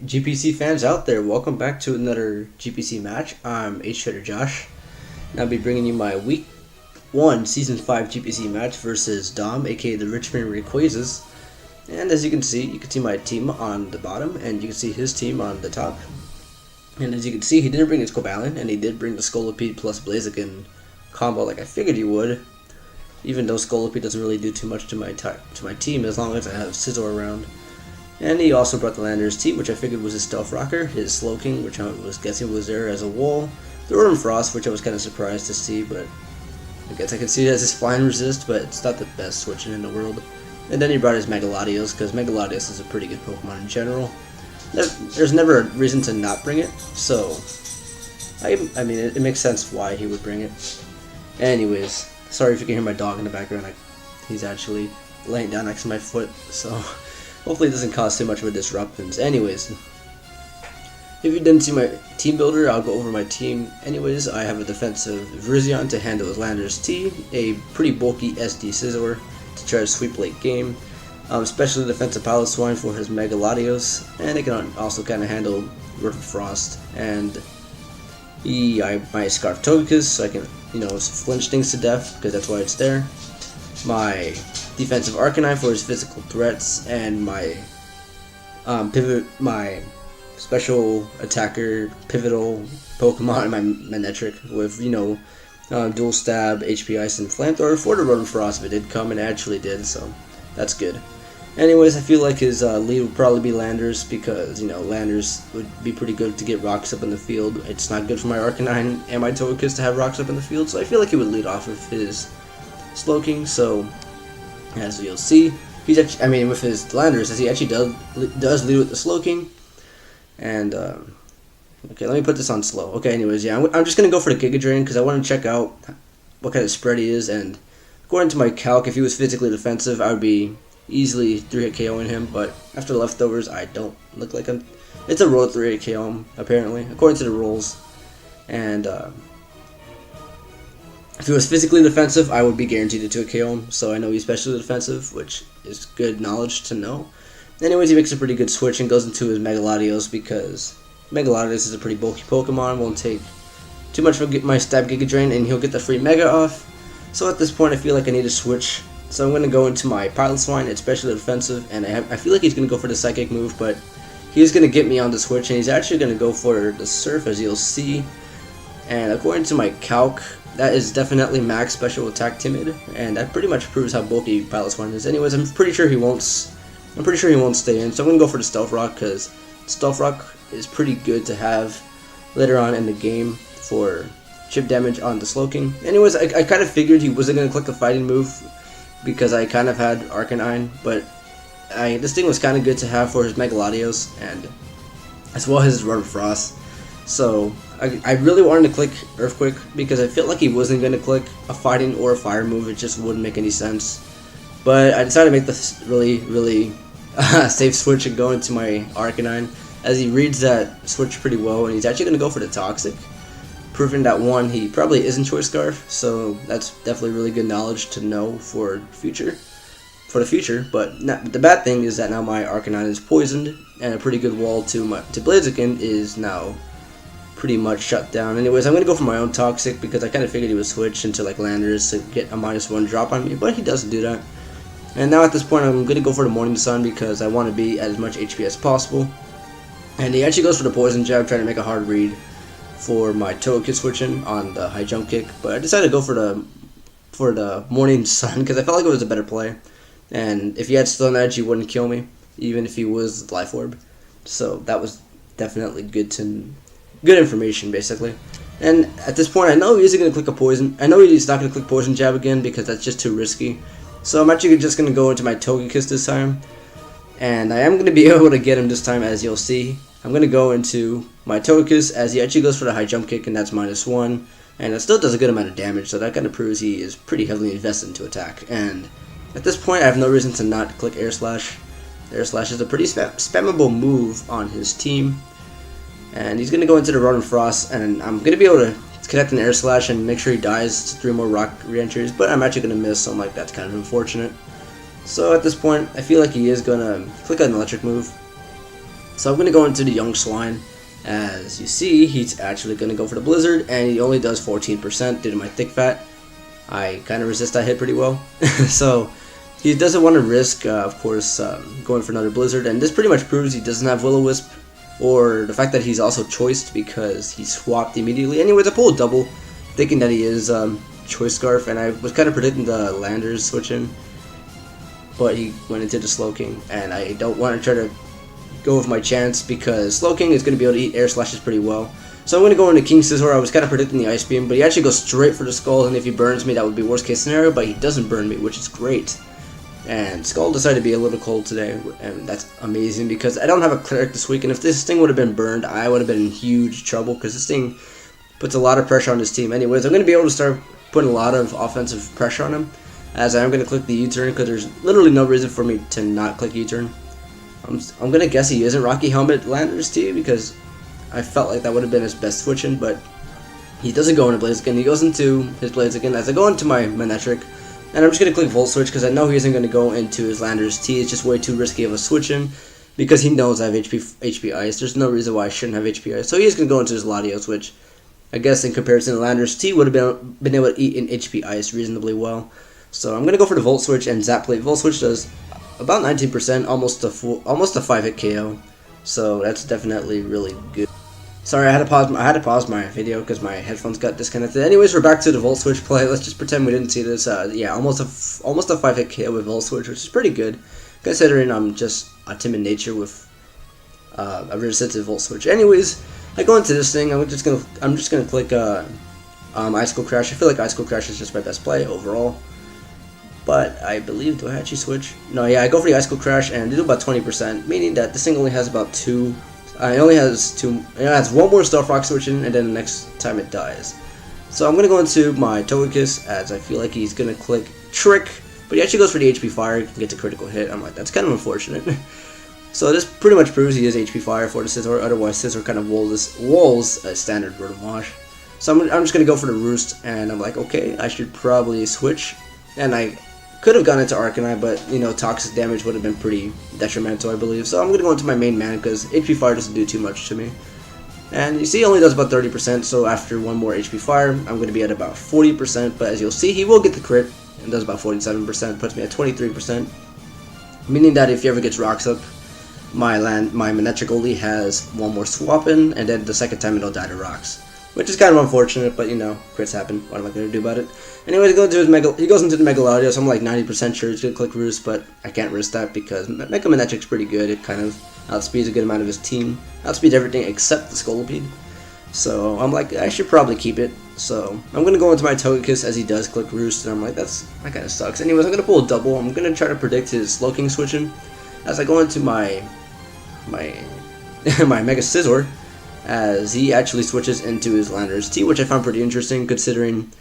GPC fans out there, welcome back to another GPC match. I'm H-Trader Josh, and I'll be bringing you my Week 1 Season 5 GPC match versus Dom, aka the Richmond Rayquazas. And as you can see my team on the bottom, and you can see his team on the top. And as you can see, he didn't bring his Cobalin, and he did bring the Scolipede plus Blaziken combo like I figured he would. Even though Scolipede doesn't really do too much to my team as long as I have Scizor around. And he also brought the Landorus T, which I figured was his Stealth Rocker, his Slowking, which I was guessing was there as a wall, the Rotom Frost, which I was kind of surprised to see, but I guess I could see it as his Flying Resist, but it's not the best switching in the world. And then he brought his Mega Latios, because Mega Latios is a pretty good Pokemon in general. There's never a reason to not bring it, so I mean, it makes sense why he would bring it. Anyways, sorry if you can hear my dog in the background. He's actually laying down next to my foot, so hopefully it doesn't cause too much of a disruption. Anyways, if you didn't see my team builder, I'll go over my team. Anyways, I have a defensive Virizion to handle his Landorus T, a pretty bulky SD Scizor to try to sweep late game, especially defensive Piloswine for his Mega Latios, and it can also kind of handle Rotom Frost. And my Scarf Togekiss, so I can, flinch things to death, because that's why it's there. My defensive Arcanine for his physical threats, and my my special attacker pivotal Pokemon, my Manectric with dual stab, HP Ice, and Flamethrower for the Rotom Frost. If it did come, and it actually did, so that's good. Anyways, I feel like his lead would probably be Landorus, because Landorus would be pretty good to get rocks up in the field. It's not good for my Arcanine and my Togekiss to have rocks up in the field, so I feel like he would lead off with his Slowking. So as you'll see, he's actually, with his Landorus, as he actually does lead with the Slowking. And okay, let me put this on slow. Okay, anyways, yeah, I'm just gonna go for the Giga Drain because I want to check out what kind of spread he is. And according to my calc, if he was physically defensive, I would be easily 3-hit KOing him. But after leftovers, I don't look like him. It's a roll 3-hit KO him, apparently, according to the rules. And if he was physically defensive, I would be guaranteed to 2-hit KO him. So I know he's specially defensive, which is good knowledge to know. Anyways, he makes a pretty good switch and goes into his Mega Latios, because Mega Latios is a pretty bulky Pokemon, won't take too much for my Stab Giga Drain, and he'll get the free Mega off. So at this point, I feel like I need to switch. So I'm going to go into my Piloswine. It's specially defensive, and I feel like he's going to go for the Psychic move, but he's going to get me on the switch, and he's actually going to go for the Surf, as you'll see. And according to my calc, that is definitely max special attack timid, and that pretty much proves how bulky Piloswine is. Anyways, I'm pretty sure he won't stay in, so I'm going to go for the Stealth Rock, because Stealth Rock is pretty good to have later on in the game for chip damage on the Slowking. Anyways, I kind of figured he wasn't going to click the fighting move, because I kind of had Arcanine, but this thing was kind of good to have for his Mega Latios, and as well as his Rotom Frost. So I really wanted to click Earthquake, because I felt like he wasn't going to click a fighting or a fire move. It just wouldn't make any sense. But I decided to make this really safe switch and go into my Arcanine, as he reads that switch pretty well, and he's actually going to go for the Toxic, proving that one, he probably isn't Choice Scarf, so that's definitely really good knowledge to know for the future. But the bad thing is that now my Arcanine is poisoned, and a pretty good wall to Blaziken is now pretty much shut down. Anyways, I'm going to go for my own Toxic, because I kind of figured he would switch into like Landorus to get a -1 drop on me, but he doesn't do that. And now at this point, I'm going to go for the Morning Sun, because I want to be at as much HP as possible. And he actually goes for the Poison Jab, trying to make a hard read for my Togekiss switching on the high jump kick. But I decided to go for the Morning Sun, because I felt like it was a better play. And if he had Stone Edge, he wouldn't kill me, even if he was Life Orb. So that was definitely good information, basically. And at this point, I know he isn't going to click a Poison. I know he's not going to click Poison Jab again, because that's just too risky. So I'm actually just going to go into my Togekiss this time. And I am going to be able to get him this time, as you'll see. I'm going to go into my Togekiss, as he actually goes for the high jump kick, and that's -1. And it still does a good amount of damage, so that kind of proves he is pretty heavily invested into attack. And at this point, I have no reason to not click Air Slash. Air Slash is a pretty spammable move on his team. And he's going to go into the Rotom Frost, and I'm going to be able to connect an Air Slash and make sure he dies to 3 more rock re-entries, but I'm actually going to miss, so I'm like, that's kind of unfortunate. So at this point, I feel like he is going to click an electric move. So I'm going to go into the Young Swine. As you see, he's actually going to go for the Blizzard, and he only does 14% due to my Thick Fat. I kind of resist that hit pretty well. So he doesn't want to risk, of course, going for another Blizzard, and this pretty much proves he doesn't have Will-O-Wisp, or the fact that he's also choiced because he swapped immediately. Anyways, I pulled a double, thinking that he is Choice Scarf, and I was kind of predicting the Landers switching, but he went into the Slowking, and I don't want to try to go with my chance because Slowking is going to be able to eat Air Slashes pretty well. So I'm going to go into King Scizor. I was kind of predicting the Ice Beam, but he actually goes straight for the Skull, and if he burns me, that would be worst case scenario, but he doesn't burn me, which is great. And Skull decided to be a little cold today, and that's amazing because I don't have a Cleric this week, and if this thing would have been burned, I would have been in huge trouble because this thing puts a lot of pressure on this team. Anyways, I'm going to be able to start putting a lot of offensive pressure on him, as I am going to click the U-turn because there's literally no reason for me to not click U-turn. I'm going to guess he isn't Rocky Helmet Landers T because I felt like that would have been his best switching, but he doesn't go into Blaziken. He goes into his Blaziken as I go into my Manectric. And I'm just going to click Volt Switch because I know he isn't going to go into his Landers T. It's just way too risky of a switching because he knows I have HP Ice. There's no reason why I shouldn't have HP Ice. So he is going to go into his Latios, which I guess in comparison to Landers T would have been able to eat an HP Ice reasonably well. So I'm going to go for the Volt Switch and Zap Plate. Volt Switch does about 19%, almost a 5-hit KO. So that's definitely really good. Sorry, I had to pause my video because my headphones got disconnected. Anyways, we're back to the Volt Switch play. Let's just pretend we didn't see this. Yeah, almost a 5-hit KO with Volt Switch, which is pretty good, considering I'm just a timid nature with a resistant Volt Switch. Anyways, I go into this thing. I'm just gonna click Icicle Crash. I feel like Icicle Crash is just my best play overall. But I believe, do I actually switch? No, yeah, I go for the Icicle Crash and they do about 20%, meaning that this thing only has about two. It only has one more Stealth Rock switching, and then the next time it dies. So I'm gonna go into my Togekiss as I feel like he's gonna click Trick, but he actually goes for the HP Fire, gets a critical hit. I'm like, that's kind of unfortunate. So this pretty much proves he is HP Fire for the Scizor. Otherwise, Scizor kind of walls a standard Rotom Wash. So I'm just gonna go for the Roost, and I'm like, okay, I should probably switch, and I could have gone into Arcanine, but, you know, toxic damage would have been pretty detrimental, I believe. So I'm going to go into my main man because HP Fire doesn't do too much to me. And you see, he only does about 30%, so after one more HP Fire, I'm going to be at about 40%. But as you'll see, he will get the crit and does about 47%, puts me at 23%. Meaning that if he ever gets Rocks up, my Manectric only has one more swap in, and then the second time it'll die to Rocks. Which is kind of unfortunate, but you know, crits happen. What am I going to do about it? Anyway, he goes into the Mega Latios, so I'm like 90% sure he's going to click Roost, but I can't risk that because Mega Manectric's pretty good. It kind of outspeeds a good amount of his team. Outspeeds everything except the Scolipede. So I'm like, I should probably keep it. So I'm going to go into my Togekiss as he does click Roost, and I'm like, that kind of sucks. Anyways, I'm going to pull a double. I'm going to try to predict his Slowking switching as I go into my Mega Scizor, as he actually switches into his Landers T, which I found pretty interesting considering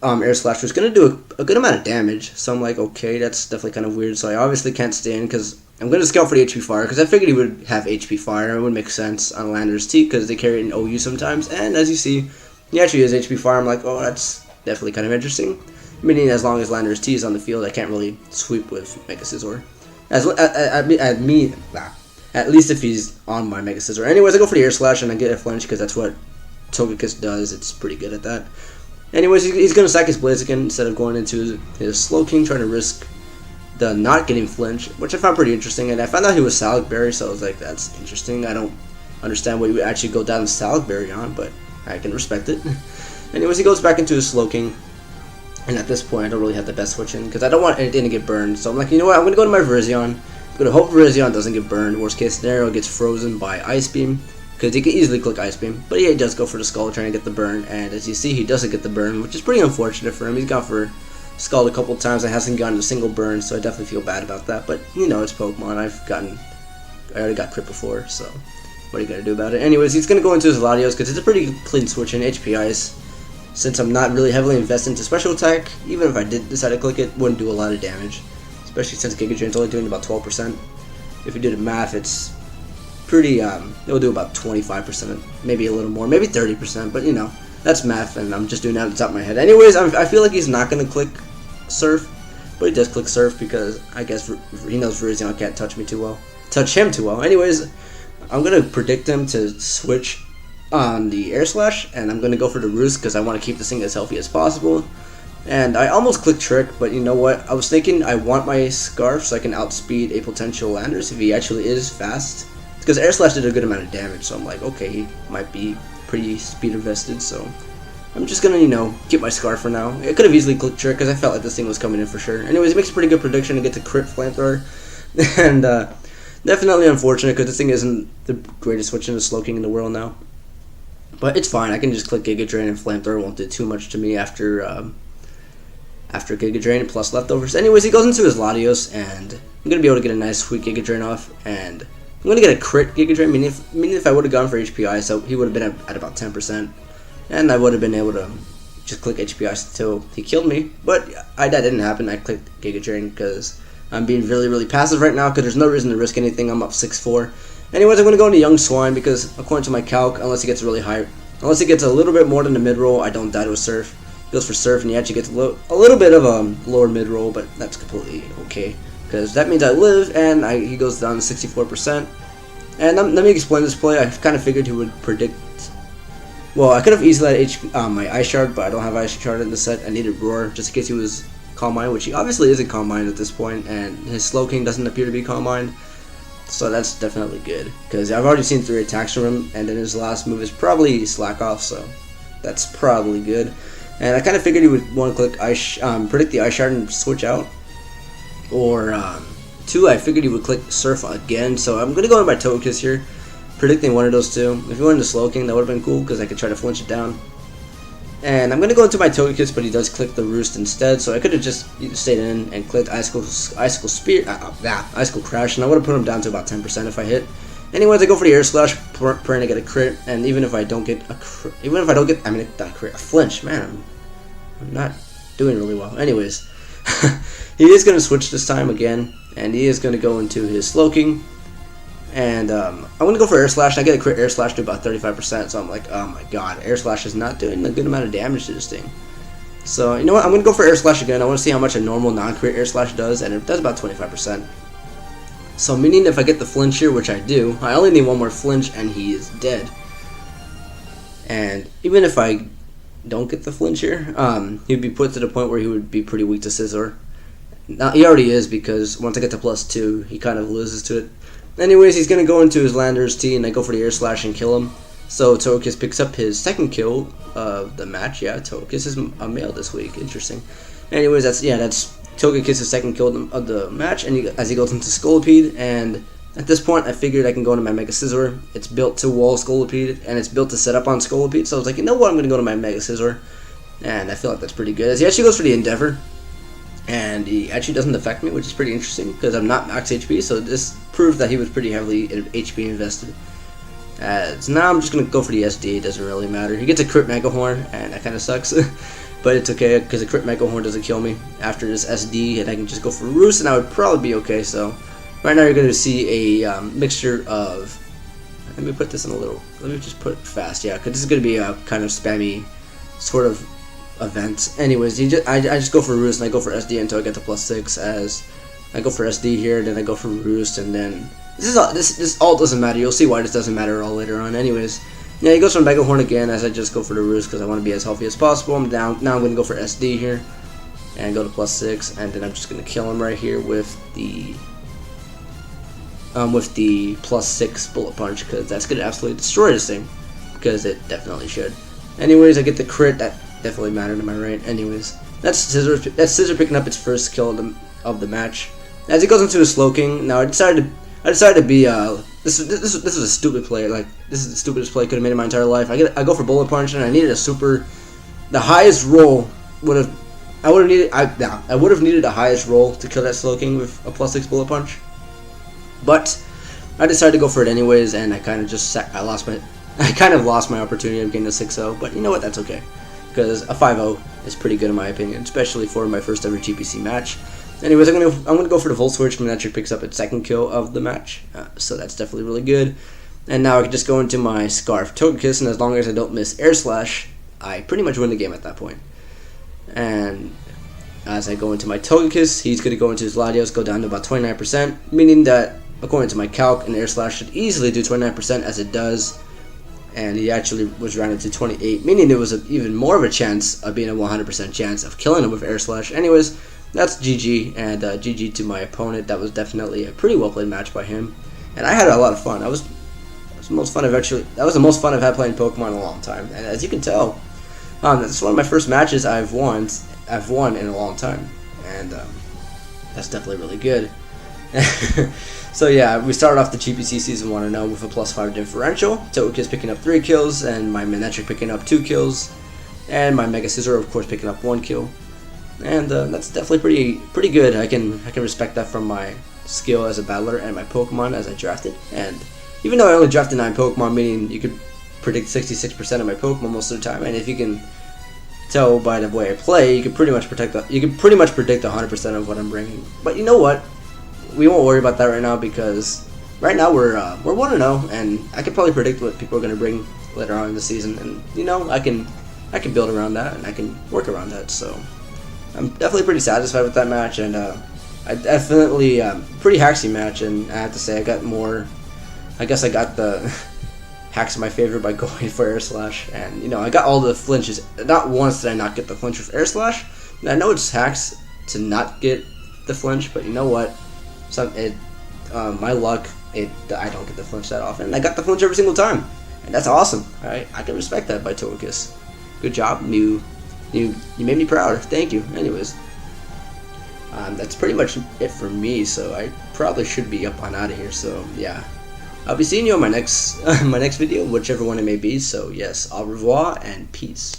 Air Slash was going to do a good amount of damage. So I'm like, okay, that's definitely kind of weird. So I obviously can't stand because I'm going to scout for the HP Fire because I figured he would have HP Fire. It would make sense on Landers T because they carry it in OU sometimes. And as you see, he actually has HP Fire. I'm like, oh, that's definitely kind of interesting. Meaning as long as Landers T is on the field, I can't really sweep with Mega Scizor. At least if he's on my Mega Scizor. Anyways, I go for the Air Slash and I get a flinch because that's what Togekiss does. It's pretty good at that. Anyways, he's going to sack his Blaziken instead of going into his Slowking, trying to risk the not getting flinch, which I found pretty interesting. And I found out he was Salad Berry, so I was like, that's interesting. I don't understand what you would actually go down the Salad Berry on, but I can respect it. Anyways, he goes back into his Slowking. And at this point, I don't really have the best switching because I don't want anything to get burned. So I'm like, you know what? I'm going to go to my Virizion. I'm going to hope Virizion doesn't get burned. Worst case scenario, it gets frozen by Ice Beam. Because he can easily click Ice Beam. But yeah, he does go for the Skull trying to get the burn. And as you see, he doesn't get the burn, which is pretty unfortunate for him. He's gone for Skull a couple times and hasn't gotten a single burn. So I definitely feel bad about that. But, you know, it's Pokemon. I already got crit before. So what are you going to do about it? Anyways, he's going to go into his Latios because it's a pretty clean switch in HP Ice. Since I'm not really heavily invested into Special Attack, even if I did decide to click it, wouldn't do a lot of damage. Especially since Giga Drain's only doing about 12%. If you do the math, it's pretty, it'll do about 25%, maybe a little more, maybe 30%, but you know, that's math, and I'm just doing that on the top of my head. Anyways, I feel like he's not going to click Surf, but he does click Surf because I guess he knows Virizion can't touch him too well. Anyways, I'm gonna predict him to switch on the air slash, and I'm gonna go for the roost because I want to keep this thing as healthy as possible. And I almost clicked trick, but you know what? I was thinking I want my scarf so I can outspeed a potential Landers if he actually is fast. Because air slash did a good amount of damage, so I'm like, okay, he might be pretty speed invested, so I'm just gonna, you know, keep my scarf for now. I could have easily clicked trick because I felt like this thing was coming in for sure. Anyways, it makes a pretty good prediction to get to crit flamethrower. And definitely unfortunate because this thing isn't the greatest switch into Slowking in the world now. But it's fine. I can just click Giga Drain and flamethrower won't do too much to me after Giga Drain plus leftovers. Anyways, he goes into his Latios, and I'm gonna be able to get a nice sweet Giga Drain off, and I'm gonna get a crit Giga Drain. Meaning if I would have gone for HPI, so he would have been at about 10%, and I would have been able to just click HPI until he killed me. But that didn't happen. I clicked Giga Drain because I'm being really passive right now because there's no reason to risk anything. I'm up 6-4. Anyways, I'm going to go into Young Swine because according to my calc, unless he gets really high, unless he gets a little bit more than the mid-roll, I don't die to a Surf. He goes for Surf and he actually gets a little bit of a lower mid-roll, but that's completely okay because that means I live and he goes down to 64%. And let me explain this play. I kind of figured he would predict. Well, I could have easily had my Ice Shard, but I don't have Ice Shard in the set. I needed Roar just in case he was Calm Mind, which he obviously isn't Calm Mind at this point, and his Slowking doesn't appear to be Calm Mind. So that's definitely good, because I've already seen 3 attacks from him, and then his last move is probably Slack Off, so that's probably good. And I kind of figured he would want to click predict the Ice Shard and switch out. Or 2, I figured he would click Surf again, so I'm going to go in my Togekiss here, predicting one of those two. If he went into Slowking, that would have been cool, because I could try to flinch it down. And I'm going to go into my Togekiss, but he does click the Roost instead, so I could have just stayed in and clicked Icicle Crash, and I would have put him down to about 10% if I hit. Anyways, I go for the Air Slash, praying to get a crit, and even if I don't get a crit, a flinch, man, I'm not doing really well. Anyways, he is going to switch this time again, and he is going to go into his Slowking. And I'm going to go for Air Slash. I get a crit Air Slash to about 35%, so I'm like, oh my god, Air Slash is not doing a good amount of damage to this thing. So, you know what, I'm going to go for Air Slash again. I want to see how much a normal non-crit Air Slash does, and it does about 25%. So, meaning if I get the flinch here, which I do, I only need one more flinch, and he is dead. And even if I don't get the flinch here, he'd be put to the point where he would be pretty weak to Scizor. Now, he already is, because once I get to +2, he kind of loses to it. Anyways, he's going to go into his Landers T, and I go for the Air Slash and kill him. So Togekiss picks up his second kill of the match. Yeah, Togekiss is a male this week. Interesting. Anyways, that's Togekiss' second kill of the match, and as he goes into Scolipede. And at this point, I figured I can go into my Mega Scizor. It's built to wall Scolipede, and it's built to set up on Scolipede. So I was like, you know what, I'm going to go to my Mega Scizor. And I feel like that's pretty good. As he actually goes for the Endeavor. And he actually doesn't affect me, which is pretty interesting because I'm not max HP, so this proves that he was pretty heavily HP invested. So now I'm just going to go for the SD, it doesn't really matter. He gets a crit Mega Horn, and that kind of sucks, but it's okay because a crit Mega Horn doesn't kill me after this SD, and I can just go for Roost, and I would probably be okay. So right now you're going to see a mixture of, let me put this in let me just put it fast, yeah, because this is going to be a kind of spammy sort of event. Anyways, I just go for Roost and I go for SD until I get to +6. As I go for SD here, then I go for Roost, and then this all doesn't matter. You'll see why this doesn't matter all later on. Anyways, yeah, he goes for Mega Horn again as I just go for the Roost because I want to be as healthy as possible. I'm down now. I'm going to go for SD here and go to +6, and then I'm just going to kill him right here with the +6 Bullet Punch because that's going to absolutely destroy this thing because it definitely should. Anyways, I get the crit. That definitely mattered, am I right? Anyways, that's Scizor picking up its first kill of the match. As he goes into his Slowking, now I decided to be this is a stupid play. Like, this is the stupidest play I could have made in my entire life. I go for Bullet Punch, and I needed a super. The highest roll I would have needed the highest roll to kill that Slowking with a +6 Bullet Punch. But I decided to go for it anyways, and I kind of lost my opportunity of getting a 6-0. But you know what? That's okay. Because a 5-0 is pretty good in my opinion, especially for my first ever GPC match. Anyways, I'm gonna go for the Volt Switch, and that actually picks up its second kill of the match, so that's definitely really good. And now I can just go into my Scarf Togekiss, and as long as I don't miss Air Slash, I pretty much win the game at that point. And as I go into my Togekiss, he's gonna go into his Latios, go down to about 29%, meaning that according to my calc, an air slash should easily do 29% as it does, and he actually was rounded to 28, meaning there was even more of a chance of being a 100% chance of killing him with air slash. Anyways, that's GG, and GG to my opponent. That was definitely a pretty well played match by him, and I had a lot of fun. That was the most fun I've had playing Pokemon in a long time, and as you can tell, that's one of my first matches I've won in a long time, and that's definitely really good. So yeah, we started off the GPC Season 1-0 with a +5 differential. Togekiss picking up 3 kills, and my Manectric picking up 2 kills, and my Mega Scizor, of course, picking up 1 kill. And that's definitely pretty good. I can respect that from my skill as a battler and my Pokemon as I drafted. And even though I only drafted 9 Pokemon, meaning you could predict 66% of my Pokemon most of the time, and if you can tell by the way I play, you can pretty much predict 100% of what I'm bringing. But you know what? We won't worry about that right now, because right now we're 1-0, and I can probably predict what people are going to bring later on in the season, and you know, I can build around that, and I can work around that. So I'm definitely pretty satisfied with that match, and I definitely pretty hacksy match, and I have to say I guess I got the hacks in my favor by going for air slash, and you know, I got all the flinches. Not once did I not get the flinch with air slash. And I know it's hacks to not get the flinch, but you know what? My luck, I don't get the flinch that often. I got the flinch every single time, and that's awesome. Alright, I can respect that by Togekiss. Good job, you made me proud. Thank you. Anyways, that's pretty much it for me. So I probably should be up on out of here. So yeah, I'll be seeing you on my next video, whichever one it may be. So yes, au revoir and peace.